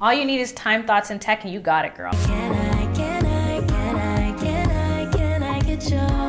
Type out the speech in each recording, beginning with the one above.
All you need is time, thoughts, and tech, and you got it, girl. Can I get yours?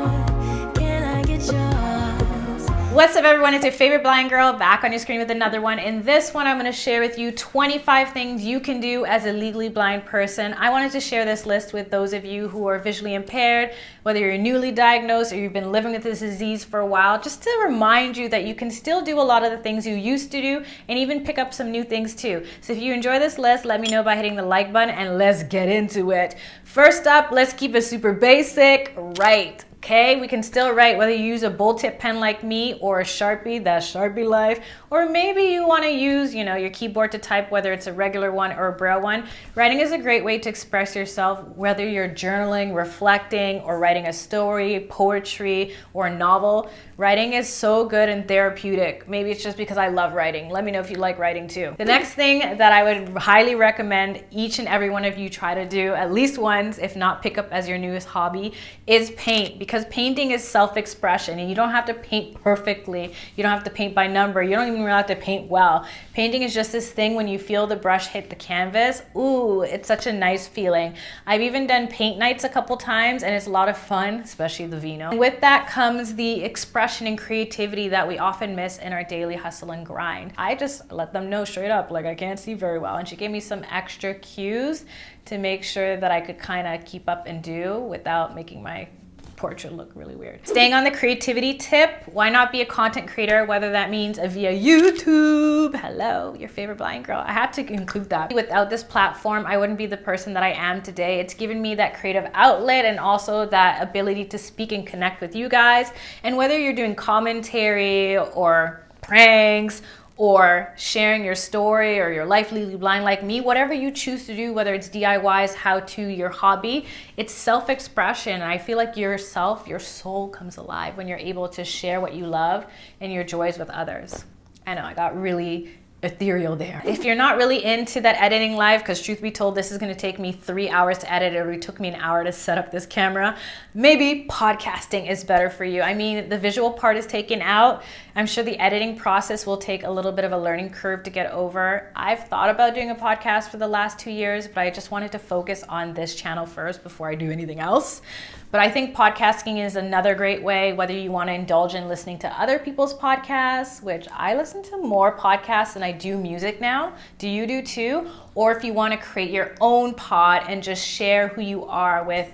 What's up, everyone? It's your favorite blind girl back on your screen with another one. In this one, I'm going to share with you 25 things you can do as a legally blind person. I wanted to share this list with those of you who are visually impaired, whether you're newly diagnosed or you've been living with this disease for a while, just to remind you that you can still do a lot of the things you used to do and even pick up some new things too. So if you enjoy this list, let me know by hitting the like button and let's get into it. First up, let's keep it super basic. Write. Okay, we can still write whether you use a bold tip pen like me or a Sharpie, that's Sharpie life, or maybe you want to use, your keyboard to type, whether it's a regular one or a braille one. Writing is a great way to express yourself, whether you're journaling, reflecting, or writing a story, poetry, or a novel. Writing is so good and therapeutic. Maybe it's just because I love writing. Let me know if you like writing too. The next thing that I would highly recommend each and every one of you try to do at least once, if not pick up as your newest hobby, is paint. Because painting is self-expression and you don't have to paint perfectly. You don't have to paint by number. You don't even really have to paint well. Painting is just this thing when you feel the brush hit the canvas. Ooh, it's such a nice feeling. I've even done paint nights a couple times and it's a lot of fun, especially the vino. And with that comes the expression and creativity that we often miss in our daily hustle and grind. I just let them know straight up, like I can't see very well. And she gave me some extra cues to make sure that I could kind of keep up and do without making my portrait look really weird. Staying on the creativity tip, why not be a content creator, whether that means via YouTube? Hello, your favorite blind girl. I had to include that. Without this platform, I wouldn't be the person that I am today. It's given me that creative outlet and also that ability to speak and connect with you guys. And whether you're doing commentary or pranks or sharing your story or your life legally blind like me, whatever you choose to do, whether it's DIYs, how to, your hobby, it's self-expression. And I feel like yourself, your soul comes alive when you're able to share what you love and your joys with others. I know I got really ethereal there. If you're not really into that editing life, because truth be told, this is going to take me 3 hours to edit. It already took me an hour to set up this camera. Maybe podcasting is better for you. I mean, the visual part is taken out. I'm sure the editing process will take a little bit of a learning curve to get over. I've thought about doing a podcast for the last 2 years, but I just wanted to focus on this channel first before I do anything else. But I think podcasting is another great way, whether you want to indulge in listening to other people's podcasts, which I listen to more podcasts than I do music now. Do you do too? Or if you want to create your own pod and just share who you are with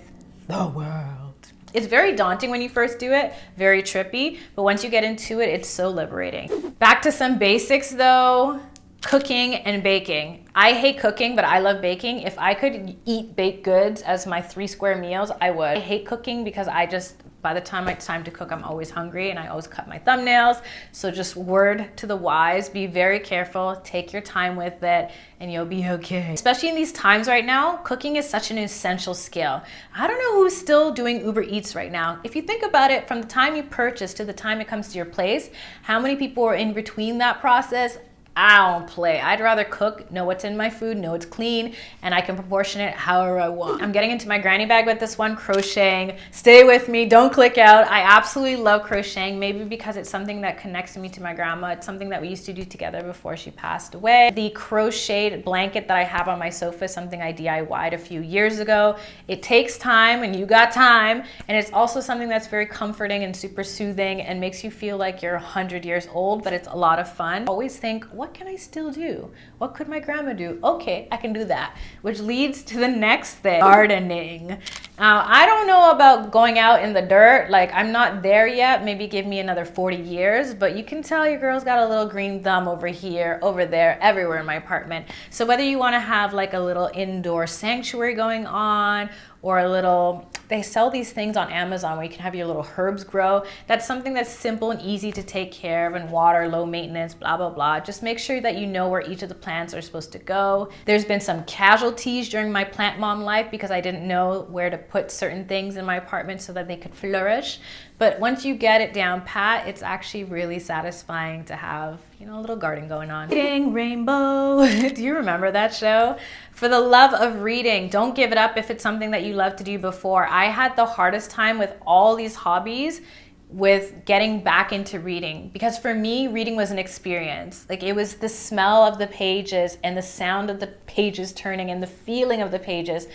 the world. It's very daunting when you first do it, very trippy, but once you get into it, it's so liberating. Back to some basics though. Cooking and baking. I hate cooking, but I love baking. If I could eat baked goods as my 3 square meals, I would. I hate cooking because by the time it's time to cook, I'm always hungry and I always cut my thumbnails. So just word to the wise, be very careful, take your time with it, and you'll be okay. Especially in these times right now, cooking is such an essential skill. I don't know who's still doing Uber Eats right now. If you think about it, from the time you purchase to the time it comes to your place, how many people are in between that process? I don't play. I'd rather cook, know what's in my food, know it's clean, and I can proportion it however I want. I'm getting into my granny bag with this one, crocheting. Stay with me, don't click out. I absolutely love crocheting, maybe because it's something that connects me to my grandma. It's something that we used to do together before she passed away. The crocheted blanket that I have on my sofa is something I DIY'd a few years ago. It takes time, and you got time, and it's also something that's very comforting and super soothing and makes you feel like you're 100 years old, but it's a lot of fun. Always think, what can I still do? What could my grandma do? Okay, I can do that. Which leads to the next thing, gardening. I don't know about going out in the dirt. Like, I'm not there yet. Maybe give me another 40 years, but you can tell your girl's got a little green thumb over here, over there, everywhere in my apartment. So whether you want to have like a little indoor sanctuary going on, or a little, they sell these things on Amazon where you can have your little herbs grow. That's something that's simple and easy to take care of, and water, low maintenance, blah, blah, blah. Just make sure that you know where each of the plants are supposed to go. There's been some casualties during my plant mom life because I didn't know where to put certain things in my apartment so that they could flourish. But once you get it down pat, it's actually really satisfying to have, a little garden going on. Reading Rainbow. Do you remember that show? For the love of reading, don't give it up if it's something that you loved to do before. I had the hardest time with all these hobbies with getting back into reading, because for me, reading was an experience. Like, it was the smell of the pages and the sound of the pages turning and the feeling of the pages.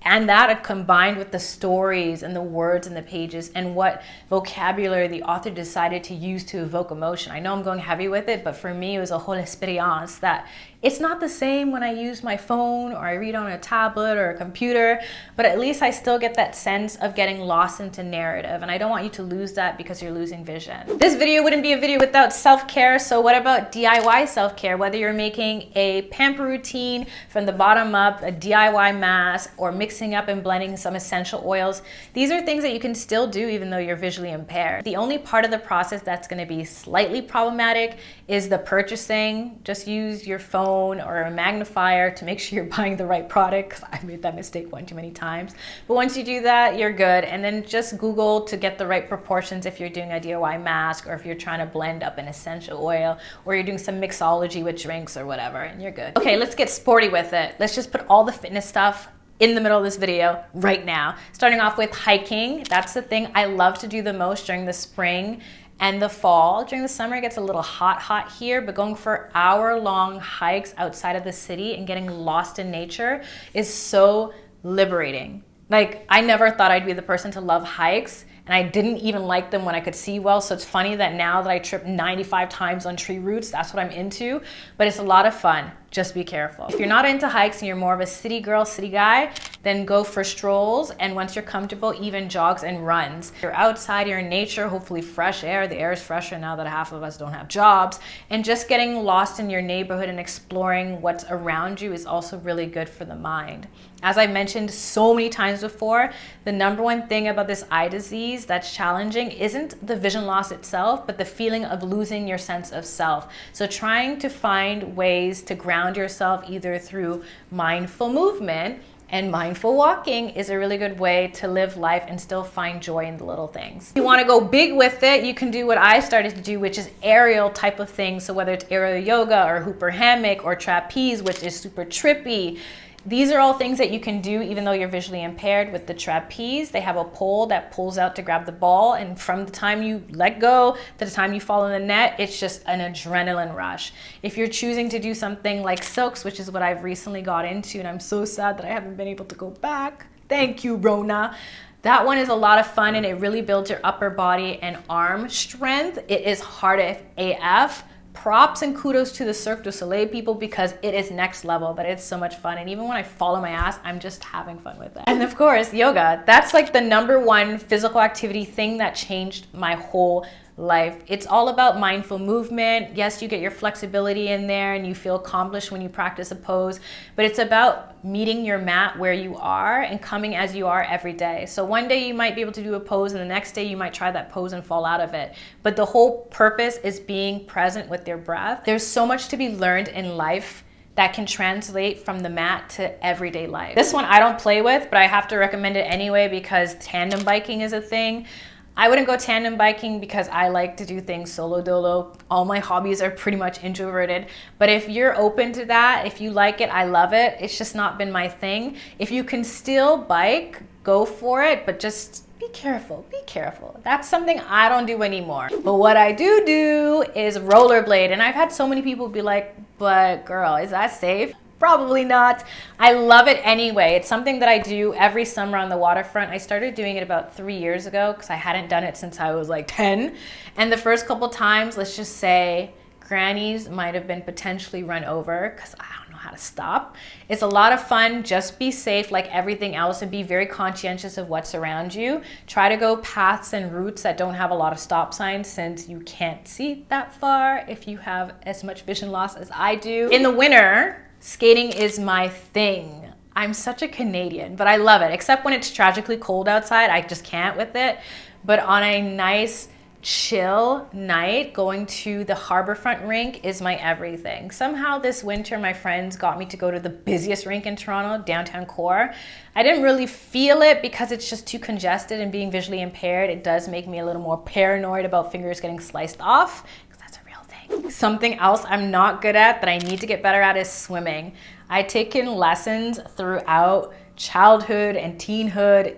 And that combined with the stories and the words in the pages and what vocabulary the author decided to use to evoke emotion. I know I'm going heavy with it, but for me, it was a whole experience that it's not the same when I use my phone or I read on a tablet or a computer, but at least I still get that sense of getting lost into narrative. And I don't want you to lose that because you're losing vision. This video wouldn't be a video without self-care. So what about DIY self-care? Whether you're making a pamper routine from the bottom up, a DIY mask, or mixing up and blending some essential oils, these are things that you can still do even though you're visually impaired. The only part of the process that's going to be slightly problematic is the purchasing. Just use your phone or a magnifier to make sure you're buying the right product, because I made that mistake one too many times. But once you do that, you're good. And then just Google to get the right proportions if you're doing a DIY mask, or if you're trying to blend up an essential oil, or you're doing some mixology with drinks or whatever, and you're good. Okay, let's get sporty with it. Let's just put all the fitness stuff in the middle of this video right now. Starting off with hiking. That's the thing I love to do the most during the spring and the fall. During the summer, it gets a little hot here, but going for hour-long hikes outside of the city and getting lost in nature is so liberating. Like, I never thought I'd be the person to love hikes, and I didn't even like them when I could see well. So it's funny that now that I trip 95 times on tree roots, that's what I'm into, but it's a lot of fun. Just be careful. If you're not into hikes and you're more of a city girl, city guy, then go for strolls. And once you're comfortable, even jogs and runs. You're outside, you're in nature, hopefully fresh air. The air is fresher now that half of us don't have jobs. And just getting lost in your neighborhood and exploring what's around you is also really good for the mind. As I mentioned so many times before, the number one thing about this eye disease that's challenging isn't the vision loss itself, but the feeling of losing your sense of self. So trying to find ways to ground yourself either through mindful movement, and mindful walking is a really good way to live life and still find joy in the little things. If you want to go big with it, you can do what I started to do, which is aerial type of things. So whether it's aerial yoga or hooper hammock or trapeze, which is super trippy, these are all things that you can do even though you're visually impaired. With the trapeze, they have a pole that pulls out to grab the ball, and from the time you let go to the time you fall in the net, it's just an adrenaline rush. If you're choosing to do something like silks, which is what I've recently got into, and I'm so sad that I haven't been able to go back. Thank you, Rona. That one is a lot of fun, and it really builds your upper body and arm strength. It is hard AF. Props and kudos to the Cirque du Soleil people, because it is next level, but it's so much fun. And even when I fall on my ass, I'm just having fun with it. And of course, yoga. That's like the number one physical activity thing that changed my whole life. It's all about mindful movement. Yes, you get your flexibility in there and you feel accomplished when you practice a pose, but it's about meeting your mat where you are and coming as you are every day. So one day you might be able to do a pose, and the next day you might try that pose and fall out of it. But the whole purpose is being present with your breath. There's so much to be learned in life that can translate from the mat to everyday life. This one I don't play with, but I have to recommend it anyway because tandem biking is a thing. I wouldn't go tandem biking because I like to do things solo dolo. All my hobbies are pretty much introverted. But if you're open to that, if you like it, I love it. It's just not been my thing. If you can still bike, go for it, but just be careful, be careful. That's something I don't do anymore. But what I do is rollerblade. And I've had so many people be like, but girl, is that safe? Probably not. I love it anyway. It's something that I do every summer on the waterfront. I started doing it about 3 years ago because I hadn't done it since I was like 10. And the first couple times, let's just say, grannies might have been potentially run over because I don't know how to stop. It's a lot of fun. Just be safe like everything else and be very conscientious of what's around you. Try to go paths and routes that don't have a lot of stop signs, since you can't see that far if you have as much vision loss as I do. In the winter, skating is my thing. I'm such a Canadian, but I love it, except when it's tragically cold outside. I just can't with it. But on a nice chill night, going to the Harbourfront rink is my everything. Somehow this winter, my friends got me to go to the busiest rink in Toronto, downtown core. I didn't really feel it because it's just too congested, and being visually impaired, it does make me a little more paranoid about fingers getting sliced off. Something else I'm not good at that I need to get better at is swimming. I've taken lessons throughout childhood and teenhood.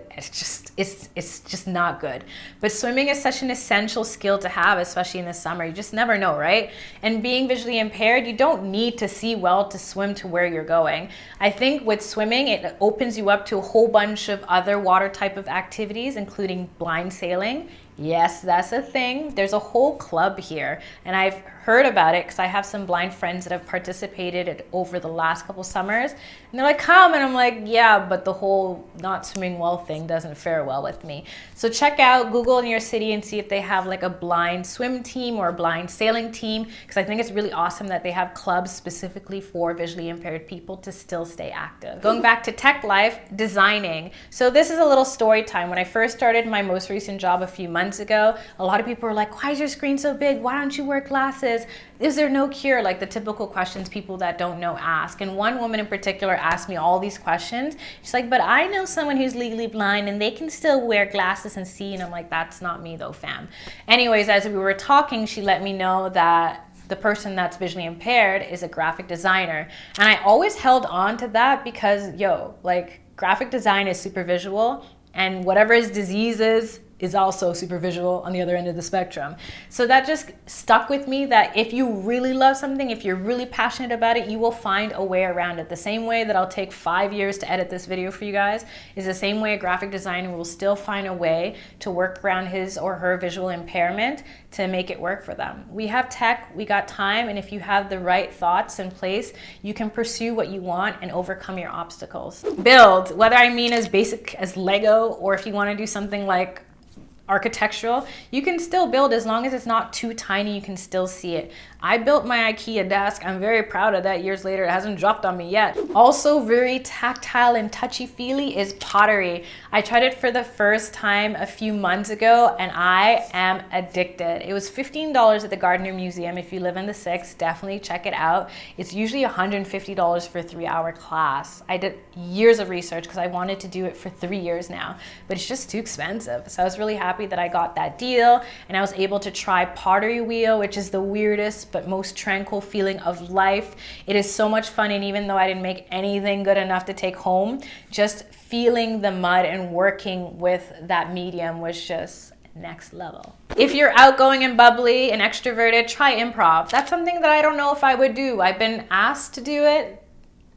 It's just not good. But swimming is such an essential skill to have, especially in the summer. You just never know, right? And being visually impaired, you don't need to see well to swim to where you're going. I think with swimming, it opens you up to a whole bunch of other water type of activities, including blind sailing. Yes, that's a thing. There's a whole club here, and I've heard about it because I have some blind friends that have participated over the last couple summers, and they're like, come, and I'm like, yeah, but the whole not swimming well thing doesn't fare well with me. So check out Google in your city and see if they have like a blind swim team or a blind sailing team, because I think it's really awesome that they have clubs specifically for visually impaired people to still stay active. Going back to tech life, designing. So this is a little story time. When I first started my most recent job a few months ago, a lot of people were like, why is your screen so big? Why don't you wear glasses? Is there no cure? Like the typical questions people that don't know ask. And one woman in particular asked me all these questions. She's like, but I know someone who's legally blind and they can still wear glasses and see. And I'm like, that's not me though, fam. Anyways, as we were talking, she let me know that the person that's visually impaired is a graphic designer. And I always held on to that because, like graphic design is super visual, and whatever his disease is also super visual on the other end of the spectrum. So that just stuck with me, that if you really love something, if you're really passionate about it, you will find a way around it. The same way that I'll take 5 years to edit this video for you guys is the same way a graphic designer will still find a way to work around his or her visual impairment to make it work for them. We have tech, we got time, and if you have the right thoughts in place, you can pursue what you want and overcome your obstacles. Build, whether I mean as basic as Lego, or if you want to do something like architectural, you can still build as long as it's not too tiny. You can still see it. I built my IKEA desk. I'm very proud of that. Years later, it hasn't dropped on me yet. Also very tactile and touchy-feely is pottery. I tried it for the first time a few months ago and I am addicted. It was $15 at the Gardner Museum. If you live in the 6, definitely check it out. It's usually $150 for a 3-hour class. I did years of research because I wanted to do it for 3 years now, but it's just too expensive. So I was really happy that I got that deal, and I was able to try pottery wheel, which is the weirdest but most tranquil feeling of life. It is so much fun, and even though I didn't make anything good enough to take home, just feeling the mud and working with that medium was just next level. If you're outgoing and bubbly and extroverted, try improv. That's something that I don't know if I would do. I've been asked to do it.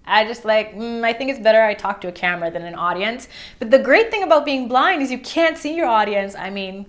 I just like, I think it's better I talk to a camera than an audience. But the great thing about being blind is you can't see your audience. I mean,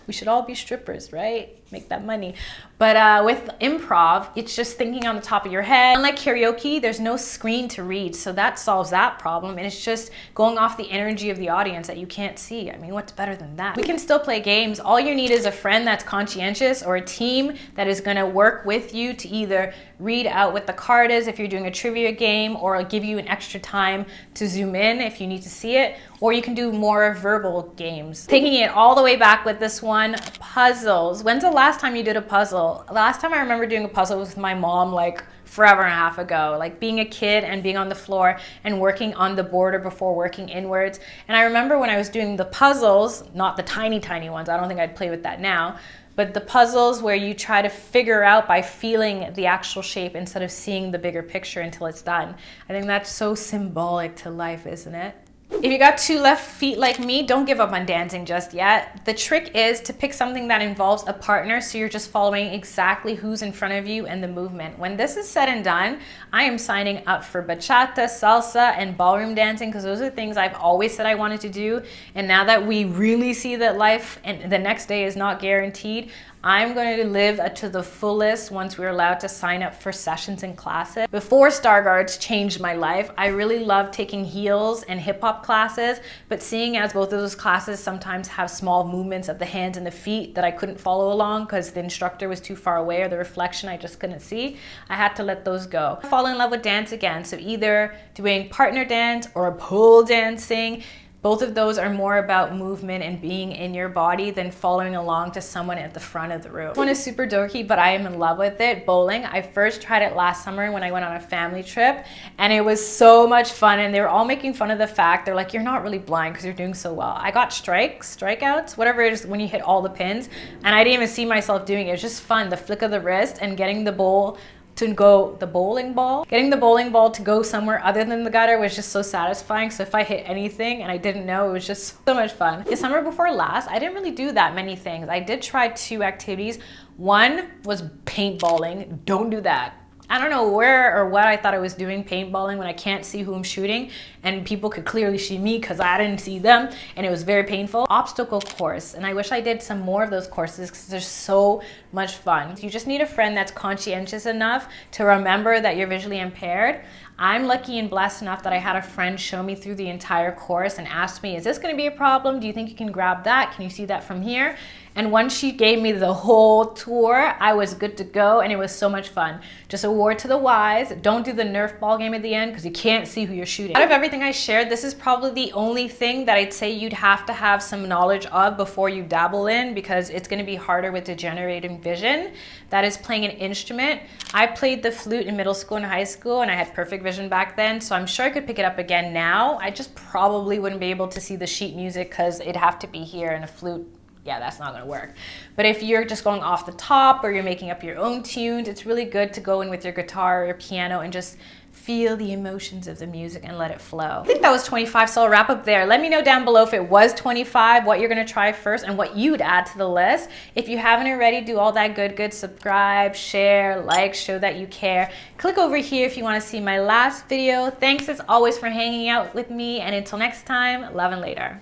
we should all be strippers, right? Make that money. But with improv, it's just thinking on the top of your head. Unlike karaoke, there's no screen to read, so that solves that problem. And it's just going off the energy of the audience that you can't see. I mean, what's better than that? We can still play games. All you need is a friend that's conscientious, or a team that is gonna work with you to either read out what the card is if you're doing a trivia game, or give you an extra time to zoom in if you need to see it, or you can do more verbal games. Taking it all the way back with this one, puzzles. When's the last time you did a puzzle? Last time I remember doing a puzzle was with my mom, like forever and a half ago, like being a kid and being on the floor and working on the border before working inwards. And I remember when I was doing the puzzles, not the tiny ones, I don't think I'd play with that now, but the puzzles where you try to figure out by feeling the actual shape instead of seeing the bigger picture until it's done. I think that's so symbolic to life, isn't it? If you got 2 left feet like me, don't give up on dancing just yet. The trick is to pick something that involves a partner, so you're just following exactly who's in front of you and the movement. When this is said and done, I am signing up for bachata, salsa, and ballroom dancing, because those are things I've always said I wanted to do. And now that we really see that life and the next day is not guaranteed, I'm going to live to the fullest once we're allowed to sign up for sessions and classes. Before Stargardt changed my life, I really loved taking heels and hip hop classes, but seeing as both of those classes sometimes have small movements of the hands and the feet that I couldn't follow along because the instructor was too far away, or the reflection I just couldn't see, I had to let those go. I fall in love with dance again, so either doing partner dance or pole dancing. Both of those are more about movement and being in your body than following along to someone at the front of the room. This one is super dorky, but I am in love with it. Bowling. I first tried it last summer when I went on a family trip, and it was so much fun, and they were all making fun of the fact, they're like, you're not really blind because you're doing so well. I got strikeouts, whatever it is when you hit all the pins, and I didn't even see myself doing it. It was just fun, the flick of the wrist and getting the bowl to go the bowling ball. Getting the bowling ball to go somewhere other than the gutter was just so satisfying. So if I hit anything and I didn't know, it was just so much fun. The summer before last, I didn't really do that many things. I did try 2 activities. One was paintballing. Don't do that. I don't know where or what I thought I was doing paintballing when I can't see who I'm shooting and people could clearly see me because I didn't see them, and it was very painful. Obstacle course, and I wish I did some more of those courses because they're so much fun. You just need a friend that's conscientious enough to remember that you're visually impaired. I'm lucky and blessed enough that I had a friend show me through the entire course and asked me, is this going to be a problem? Do you think you can grab that? Can you see that from here? And once she gave me the whole tour, I was good to go, and it was so much fun. Just a word to the wise, don't do the Nerf ball game at the end because you can't see who you're shooting. Out of everything I shared, this is probably the only thing that I'd say you'd have to have some knowledge of before you dabble in, because it's going to be harder with degenerating vision. That is playing an instrument. I played the flute in middle school and high school, and I had perfect vision back then, so I'm sure I could pick it up again now. I just probably wouldn't be able to see the sheet music because it'd have to be here, and a flute, yeah, that's not gonna work. But if you're just going off the top or you're making up your own tunes, it's really good to go in with your guitar or your piano and just feel the emotions of the music and let it flow. I think that was 25, so I'll wrap up there. Let me know down below if it was 25, what you're gonna try first and what you'd add to the list. If you haven't already, do all that good, subscribe, share, like, show that you care. Click over here if you wanna see my last video. Thanks as always for hanging out with me, and until next time, love and later.